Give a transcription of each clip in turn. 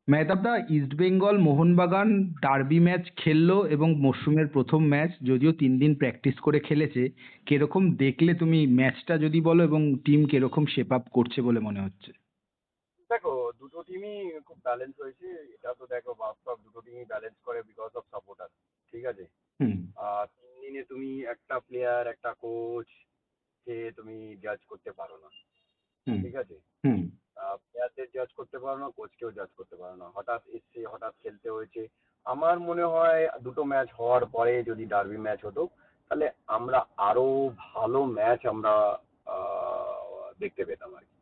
মেহতাব দা, east Bengal Mohun Bagan derby match খেললো এবং মরশুমের প্রথম ম্যাচ, যদিও 3 দিন প্র্যাকটিস করে খেলেছে। কিরকম দেখলে তুমি ম্যাচটা যদি বলো, এবং টিম কিরকম শেপ আপ করছে বলে মনে হচ্ছে? দেখো, দুটো টিমই খুব ব্যালেন্স হয়েছে। এটা তো দেখো বাস্তব, দুটো টিমই ব্যালেন্স করে বিকজ অফ সাপোর্টার। ঠিক আছে। হুম। 3 দিনে তুমি একটা প্লেয়ার একটা কোচ কে তুমি জাজ করতে পারো না। হুম। ঠিক আছে। হুম। প্লেয়ারদের জাজ করতে পারো না, কোচকেও জাজ করতে পারো না। হঠাৎ এসছে, হঠাৎ খেলতে হয়েছে। আমার মনে হয় দুটো ম্যাচ হওয়ার পরে যদি ডার্বি ম্যাচ হতো, তাহলে আমরা আরো ভালো ম্যাচ আমরা দেখতে পেতাম আর কি।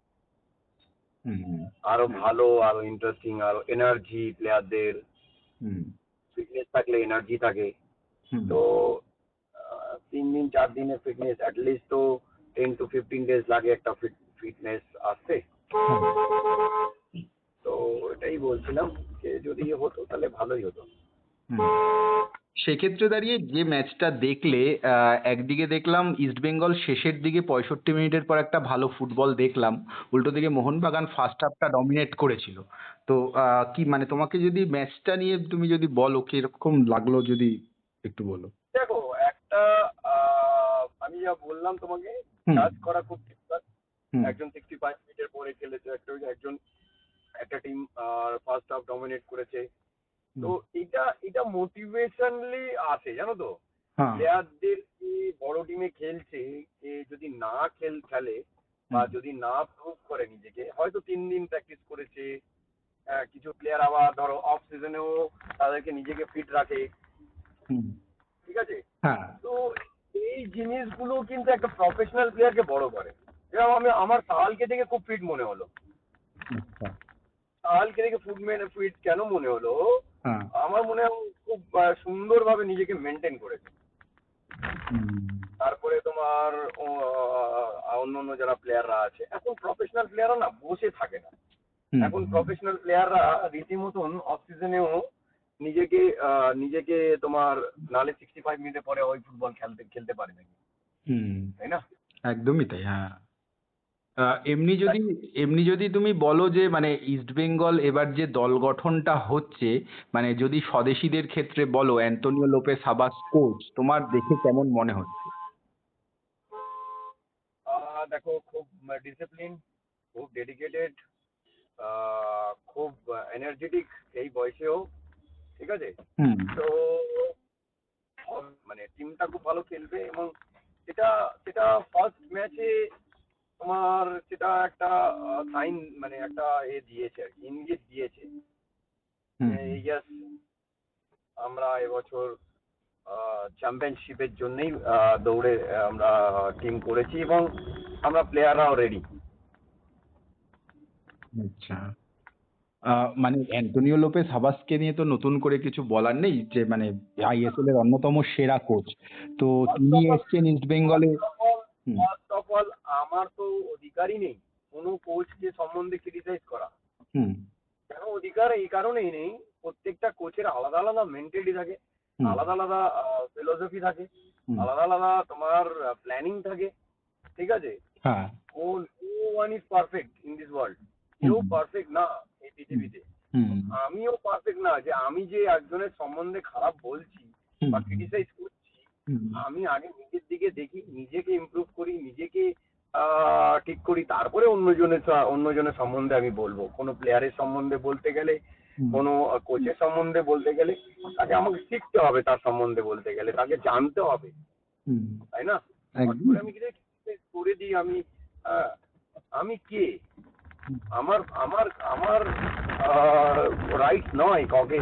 হুম। হুম। আরো ভালো, আরো ইন্টারেস্টিং, আরো এনার্জি প্লেয়ারদের। হুম। ফিটনেস থাকলে এনার্জি থাকে। হুম। তো 3 দিন 4 দিনের ফিটনেস অ্যাটলিস্ট তো 10 to 15 days লাগে একটা ফিটনেস আসতে। হ্যাঁ। তো এটাই বলছিলাম যে যদি হতো তাহলে ভালোই হতো। হুম। সেক্ষেত্রে দাঁড়িয়ে যে ম্যাচটা দেখলে, একদিকে দেখলাম ইস্টবেঙ্গল শেষের দিকে 65 মিনিটের পর একটা ভালো ফুটবল দেখলাম, উল্টো দিকে মোহনবাগান ফার্স্ট হাফটা ডমিনেট করেছিল। তো কি মানে, তোমাকে যদি ম্যাচটা নিয়ে তুমি যদি বলো কিরকম লাগলো, যদি একটু বলো। দেখো, একটা আমি যা বললাম তোমাকে, হুম। জাজ করা খুব ডিফিকাল্ট। হুম। একজন 65 মিনিটের পরে খেলেছে, একজন একটা টিম ফার্স্ট হাফ ডমিনেট করেছে। তো হুম। এটা এটা মোটিভেশনালি আসে, জানো তো। হ্যাঁ। প্লেয়ারদের কি বড় টিমে খেলছে, যে যদি না খেলে বা হুম। যদি না প্রুভ করে নিজেকে, হয়তো 3 দিন প্র্যাকটিস করেছে। কিছু প্লেয়ার আবার ধরো অফ সিজনেও তাদেরকে নিজেকে ফিট রাখে। হুম। ঠিক আছে। হ্যাঁ। তো এই জিনিসগুলো কিন্তু একটা প্রফেশনাল প্লেয়ারকে বড় করে। যেরকম আমার সাহালকে দেখে খুব ফিট মনে হলো। আচ্ছা। সাহালকে দেখে ফিট কেন মনে হলো? হ্যাঁ। আমার মনে হয় ও খুব সুন্দরভাবে নিজেকে মেনটেন করেছে। হুম। তারপরে তোমার অন্য অন্য যারা প্লেয়াররা আছে, এখন প্রফেশনাল প্লেয়াররা না বসে থাকে না। হুম। এখন হুম। প্রফেশনাল প্লেয়াররা রীতিমতন অফ সিজনেও নিজেকে নিজেকে তোমার নালে 65 মিনিটের পরে ওই ফুটবল খেলতে খেলতে পারে নাকি, হুম। তাই না? একদমই তাই, হ্যাঁ। এমনি যদি তুমি বলো যে মানে ইস্টবেঙ্গল এবার যে দল গঠনটা হচ্ছে, মানে যদি স্বদেশীদের ক্ষেত্রে বলো, অ্যান্টোনিও লোপেস হাবাস কোচ, তোমার দেখে কেমন মনে হচ্ছে? দেখো, খুব ডিসিপ্লিন, খুব ডেডিকেটেড, খুব এনার্জেটিক এই বয়সেও। ঠিক আছে। হুম। তো মানে টিমটা খুব ভালো খেলবে, এবং সেটা সেটা ফার্স্ট ম্যাচে তোমার সেটা একটা সাইন, মানে একটা দিয়েছে আর কি, ইঙ্গিত দিয়েছে হুম। যে ইয়েস, আমরা এবছর চ্যাম্পিয়নশিপের জন্যই দৌড়ে আমরা টিম করেছি, এবং আমরা প্লেয়াররাও রেডি। আচ্ছা। মানে অ্যান্টোনিও লোপেস হাবাসকে নিয়ে তো নতুন করে কিছু বলার নেই, যে মানে আইএসএল এর অন্যতম সেরা কোচ। তো ফার্স্ট তিনি অফ অল এসছেন ইস্ট বেঙ্গলে। First of all hmm. First of all আমার তো অধিকারই নেই কোনো কোচকে সম্বন্ধে ক্রিটিসাইজ করা। হুম। কেন অধিকার এই কারণেই নেই, প্রত্যেকটা কোচের আলাদা আলাদা মেন্টালিটি থাকে, হুম। আলাদা আলাদা ফিলোসফি থাকে, হুম। আলাদা আলাদা তোমার প্ল্যানিং থাকে। ঠিক আছে। হ্যাঁ। কোন no one is perfect in this world. কেউ হুম। পারফেক্ট না এই হুম। পৃথিবীতে। হুম। তো আমিও পারফেক্ট না যে আমি যে একজনের সম্বন্ধে খারাপ বলছি হুম। বা ক্রিটিসাইজ করছি। হুম। আমি আগে নিজের দিকে দেখি, নিজেকে ইমপ্রুভ করি, নিজেকে ঠিক করি, তারপরে অন্যজনের সম্বন্ধে আমি বলবো। কোনো প্লেয়ারের সম্বন্ধে বলতে গেলে, হুম। কোনো কোচের সম্বন্ধে বলতে গেলে, তাকে আমাকে শিখতে হবে। তার সম্বন্ধে বলতে গেলে তাকে জানতে হবে, হুম। তাই না? হট একদমই করে আমি তাই। কিছু করে দিই, আহ, আমি কে? হুম। আমার আমার আমার রাইট নয় কাউকে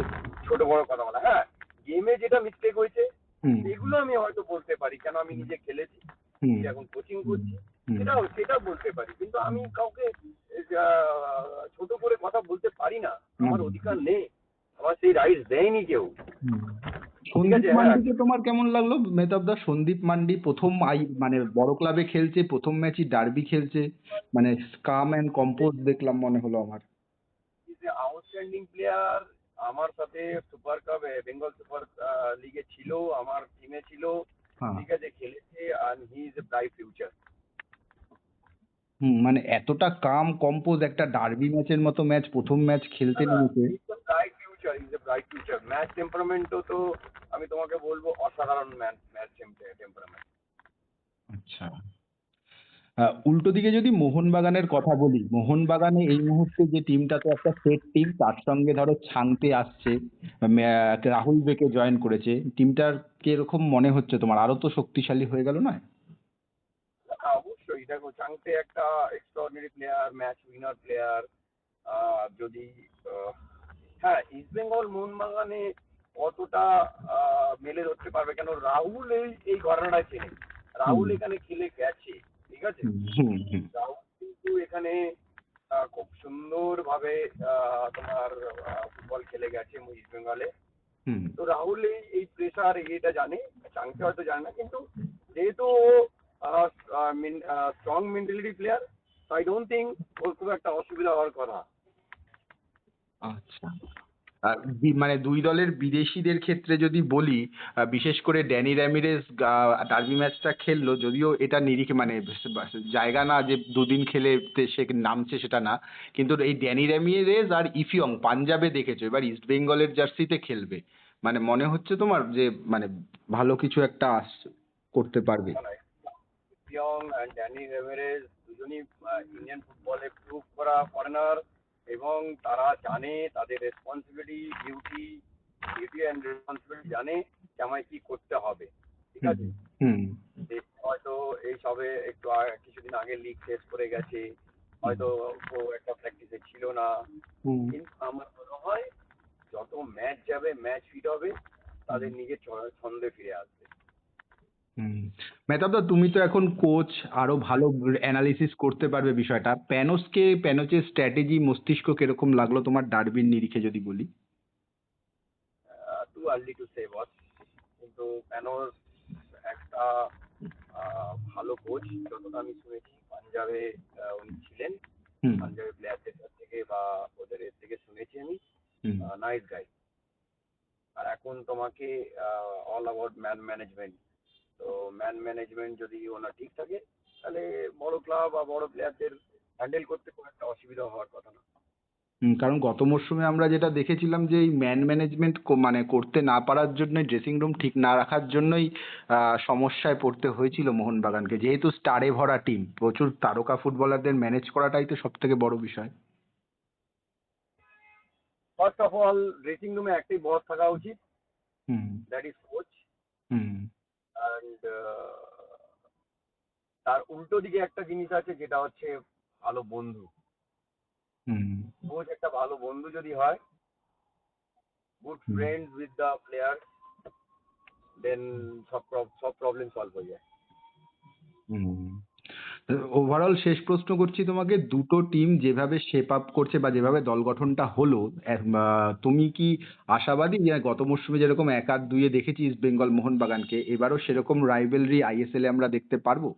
ছোট বড় কথা বলা। হ্যাঁ, গেমে যেটা মিস্টেক হয়েছে হুম। সেগুলো আমি হয়তো বলতে পারি, কেন আমি নিজে খেলেছি, হুম। নিজে এখন কোচিং হুম। করছি। হুম। সেটা বলতে পারি, কিন্তু আমি কাউকে ছোট করে কথা বলতে পারি না। হুম। আমার অধিকার নেই, আমার সেই রাইট দেয়নি কেউ। হুম। ঠিক সন্দীপ আছে। হ্যাঁ, মান্ডিকে তোমার কেমন লাগলো মেহতাব দা? সন্দীপ মান্ডি প্রথম মানে বড় ক্লাবে খেলছে, প্রথম ম্যাচই ডার্বি খেলছে, মানে কাম অ্যান্ড কম্পোজ দেখলাম মনে হলো আমার। Is a outstanding player. আমার সাথে সুপার কাপ, বেঙ্গল সুপার লিগে ছিল, আমার টিমে ছিল। হ্যাঁ। ঠিক আছে, খেলেছে, আর he is a bright future. হুম, মানে এতটা কাম কম্পোজ একটা ডার্বি ম্যাচের মতো ম্যাচ প্রথম ম্যাচ খেলতে নেমেছে। Future, is a bright future. Match টেম্পারামেন্টও তো আমি তোমাকে বলবো অসাধারণ ম্যাচ টেম্পারামেন্ট। আচ্ছা। উল্টো দিকে যদি মোহনবাগানের কথা বলি, মোহনবাগানে এই মুহূর্তে যে টিমটা তো একটা সেট টিম, তার সঙ্গে ধরো ছাংতে আসছে, রাহুল বেকে জয়েন করেছে, টিমটার কিরকম মনে হচ্ছে তোমার? আরো তো শক্তিশালী হয়ে গেল নয়? অবশ্যই দেখো, চাংতে একটা extraordinary player, match winner player. যদি আহ, হ্যাঁ, ইস্ট বেঙ্গল মোহনবাগানে অতটা মেলে ধরতে পারবে কেন, রাহুল এই ঘরানায় চেনে। হুম রাহুল এখানে খেলে গেছে, ঠিক আছে। হুম হুম হুম রাহুল কিন্তু এখানে খুব সুন্দরভাবে তোমার ফুটবল খেলে গেছে ইস্ট বেঙ্গলে। হুম তো রাহুল এই প্রেসার এটা জানে, চাংতে হয়তো জানে না, কিন্তু যেহেতু strong mentality player, I don't think ওর খুব একটা অসুবিধা হওয়ার কথা। আচ্ছা। আর মানে দুই দলের বিদেশিদের ক্ষেত্রে যদি বলি, বিশেষ করে ড্যানি র্যামিরেস ডার্বি ম্যাচটা খেললো, যদিও এটা নিরিখে মানে জায়গা না যে দুদিন খেলে সে নামছে সেটা না, কিন্তু এই ড্যানি র্যামিরেস আর ইফিয়ং পাঞ্জাবে দেখেছো, এবার ইস্ট বেঙ্গলের জার্সিতে খেলবে, মানে মনে হচ্ছে তোমার যে মানে ভালো কিছু একটা করতে পারবে? মানে ইয়ং অ্যান্ড ড্যানি রেভারেজ দুজনই ইন্ডিয়ান ফুটবলে প্রুভ করা ফরেনার, এবং তারা জানে তাদের রেসপন্সিবিলিটি, ডিউটি অ্যান্ড রেসপন্সিবিলিটি জানে যে আমায় কি করতে হবে, ঠিক হুম আছে। হুম যে হয়তো এই সবে একটু কিছুদিন আগে লিগ শেষ করে গেছে, হুম হয়তো ও একটা প্র্যাকটিসে ছিল না, হুম কিন্তু আমার মনে হয় যত ম্যাচ যাবে, ম্যাচ ফিট হবে, হুম তাদের নিজের ছন্দে ফিরে আসবে। হুম। মেহতাব দা, তুমি তো এখন কোচ, আরো ভালো অ্যানালিসিস করতে পারবে বিষয়টা। প্যানোচের স্ট্র্যাটেজি মস্তিষ্ক কিরকম লাগলো তোমার ডার্বির নিরিখে যদি বলি? টু আর্লি টু সে বস, কিন্তু প্যানোর একটা ভালো কোচ, যতটা আমি শুনেছি পাঞ্জাবে উনি ছিলেন, হুম পাঞ্জাবের প্লেয়ারদের কাছ থেকে বা ওদের এর থেকে শুনেছি আমি। হুম নাইস গাই। আর এখন তোমাকে অল অ্যাবাউট ম্যান ম্যানেজমেন্ট। তো ম্যান ম্যানেজমেন্ট যদি ওনার ঠিক থাকে, তাহলে বড় ক্লাব বা বড় প্লেয়ারদের হ্যান্ডেল করতে খুব একটা অসুবিধা হওয়ার কথা না। কারণ গত মরশুমে আমরা যেটা দেখেছিলাম যে এই ম্যান ম্যানেজমেন্ট মানে করতে না পারার জন্য, ড্রেসিং রুম ঠিক না রাখার জন্যই সমস্যায় পড়তে হয়েছিল মোহনবাগানকে, যেহেতু স্টারে ভরা টিম, প্রচুর তারকা ফুটবলারদের ম্যানেজ করাটাই তো সব থেকে বড় বিষয়। ফার্স্ট অফ অল, ড্রেসিং রুমে একটাই বস থাকা উচিত, hmm that is coach. Hmm and তার উল্টো দিকে একটা জিনিস আছে, যেটা হচ্ছে ভালো বন্ধু। হুম কোচ একটা ভালো বন্ধু যদি হয়, good hmm friends with the player, then সব প্রবলেম সলভ হয়ে যায়। হুম। ওভারঅল শেষ প্রশ্ন করছি তোমাকে, দুটো টিম যেভাবে শেপ আপ করছে বা যেভাবে দল গঠনটা হলো, তুমি কি আশাবাদী যে গত মরশুমে যেরকম 1-2-এ দেখেছি ইস্ট বেঙ্গল মোহনবাগানকে, এবারও সেরকম রাইভেলরি আইএসএল এ আমরা দেখতে পারবো?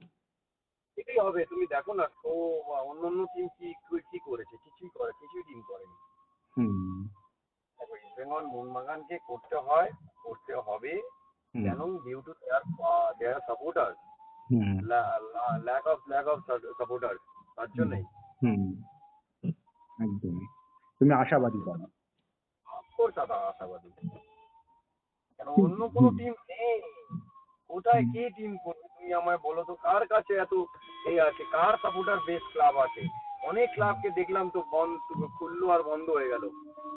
এটাই হবে, তুমি দেখো না তো, অন্য অন্য টিম কি কি করেছে, কিছুই টিম করেনি। হুম দেখো, ইস্ট বেঙ্গল মোহনবাগানকে করতে হয়, করতে হবে, হুম কেন? ডিউ টু দেয়ার সাপোর্টার, হুম ল্যাক অফ সাপোর্টার, তার হুম জন্যই। হুম একদমই। তুমি আশাবাদী তাহলে? অফকোর্স আশাবাদী, কেন হুম অন্য কোনো হুম টিম নেই। কোথায় হুম। কে টিম করবে, তুমি আমায় বলো তো, কার কাছে এত এই আছে, কার সাপোর্টার বেস ক্লাব আছে? অনেক ক্লাবকে দেখলাম তো বন্ধ, খুললো আর বন্ধ হয়ে গেল।